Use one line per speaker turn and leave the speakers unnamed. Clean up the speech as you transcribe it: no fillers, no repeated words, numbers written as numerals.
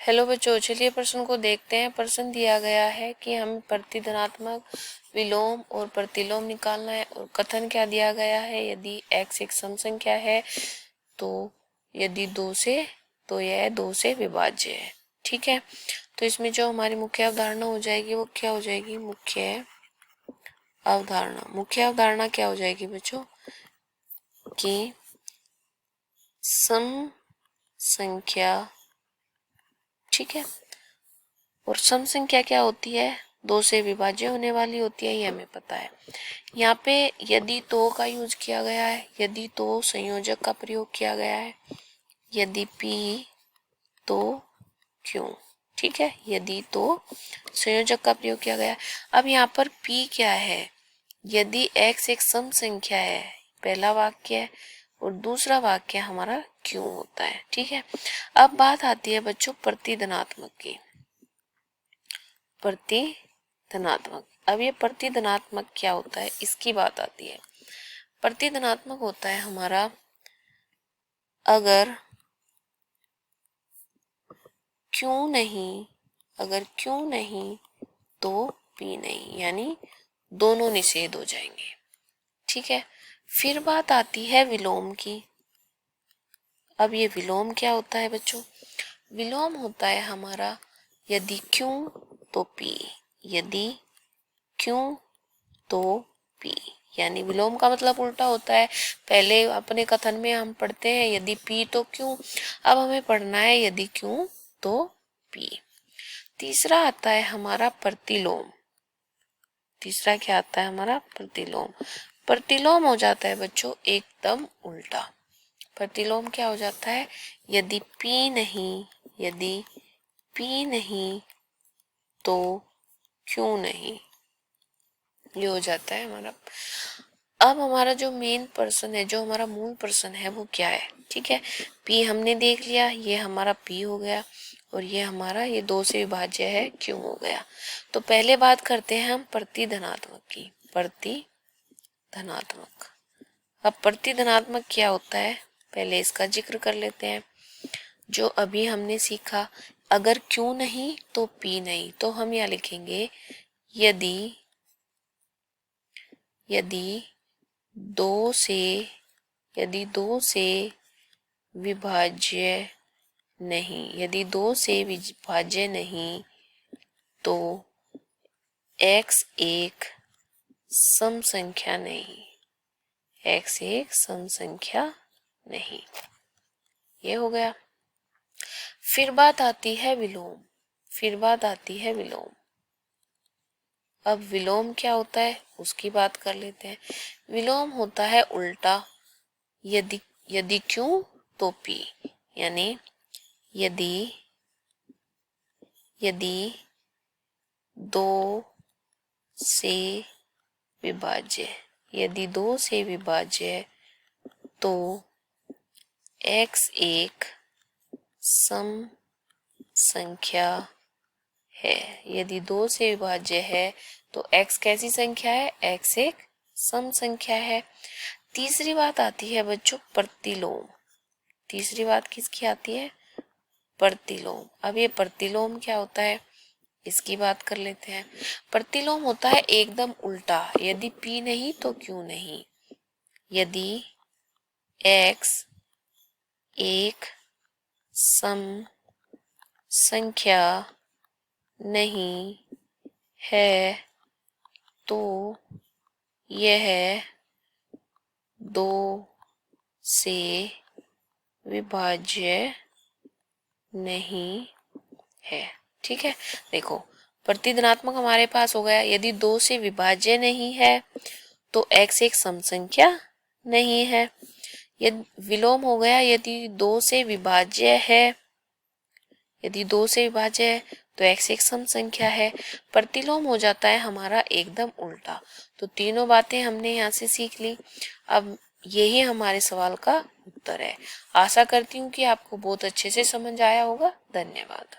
Hello बच्चों, चलिए प्रश्न को देखते हैं। प्रश्न दिया गया है कि हमें प्रतिधनात्मक, विलोम और प्रतिलोम निकालना है। और कथन क्या दिया गया है, यदि x एक सम संख्या है तो यदि 2 से तो यह 2 से विभाज्य है। ठीक है, तो इसमें जो हमारी मुख्य अवधारणा हो जाएगी वो क्या हो जाएगी, मुख्य अवधारणा क्या हो जाएगी बच्चों, कि सम संख्या, ठीक है, और सम संख्या क्या होती है, 2 से विभाज्य होने वाली होती है, ये हमें पता है। यहाँ पे यदि तो का यूज किया गया है, यदि तो संयोजक का प्रयोग किया गया है, यदि p तो क्यों, ठीक है, यदि तो संयोजक का प्रयोग किया गया है। अब यहाँ पर p क्या है, यदि x एक सम संख्या है, पहला वाक्य है, और दूसरा वाक्य हमारा क्यों होता है। ठीक है, अब बात आती है बच्चों प्रतिधनात्मक की। प्रतिधनात्मक, अब ये प्रतिधनात्मक क्या होता है, इसकी बात आती है। प्रतिधनात्मक होता है हमारा अगर क्यों नहीं तो p नहीं, यानी दोनों निषेध हो जाएंगे। ठीक है, फिर बात आती है विलोम की। अब ये विलोम क्या होता है बच्चों, विलोम होता है हमारा यदि क्यों तो p, यदि क्यों तो p, यानी विलोम का मतलब उल्टा होता है। पहले अपने कथन में हम पढ़ते हैं यदि p तो क्यों, अब हमें पढ़ना है यदि क्यों तो p। तीसरा आता है हमारा प्रतिलोम। तीसरा क्या आता है हमारा, प्रतिलोम। प्रतिलोम हो जाता है बच्चों एकदम उल्टा। प्रतिलोम क्या हो जाता है, यदि p नहीं तो क्यों नहीं, ये हो जाता है हमारा। अब हमारा जो मेन पर्सन है, जो हमारा मूल पर्सन है वो क्या है, ठीक है, p हमने देख लिया, ये हमारा p हो गया, और ये हमारा ये 2 से विभाज्य है क्यों हो गया। तो पहले बात करते हैं हम प्रतिधनात्मक की। प्रतिधनात्मक, अब प्रतिधनात्मक क्या होता है, पहले इसका जिक्र कर लेते हैं। जो अभी हमने सीखा, अगर क्यों नहीं तो p नहीं, तो हम यहाँ लिखेंगे यदि 2 से विभाज्य नहीं, यदि 2 से विभाज्य नहीं तो x एक सम संख्या नहीं, x एक सम संख्या नहीं, ये हो गया। फिर बात आती है विलोम। अब विलोम क्या होता है उसकी बात कर लेते हैं। विलोम होता है उल्टा, यदि क्यों तो p, यानी यदि 2 से विभाज्य, यदि 2 से विभाज्य तो x एक सम संख्या है। यदि 2 से विभाज्य है तो x कैसी संख्या है, x एक सम संख्या है। तीसरी बात आती है बच्चों प्रतिलोम। तीसरी बात किसकी आती है, प्रतिलोम। अब ये प्रतिलोम क्या होता है इसकी बात कर लेते हैं। प्रतिलोम होता है एकदम उल्टा, यदि p नहीं तो क्यों नहीं, यदि x एक सम संख्या नहीं है तो यह 2 से विभाज्य नहीं है। ठीक है, देखो प्रतिधनात्मक हमारे पास हो गया, यदि 2 से विभाज्य नहीं है तो x एक सम संख्या नहीं है। यदि विलोम हो गया, यदि 2 से विभाज्य है, यदि 2 से विभाज्य है तो x एक सम संख्या है। प्रतिलोम हो जाता है हमारा एकदम उल्टा। तो तीनों बातें हमने यहाँ से सीख ली। अब यही हमारे सवाल का उत्तर है। आशा करती हूँ कि आपको बहुत अच्छे से समझ आया होगा। धन्यवाद।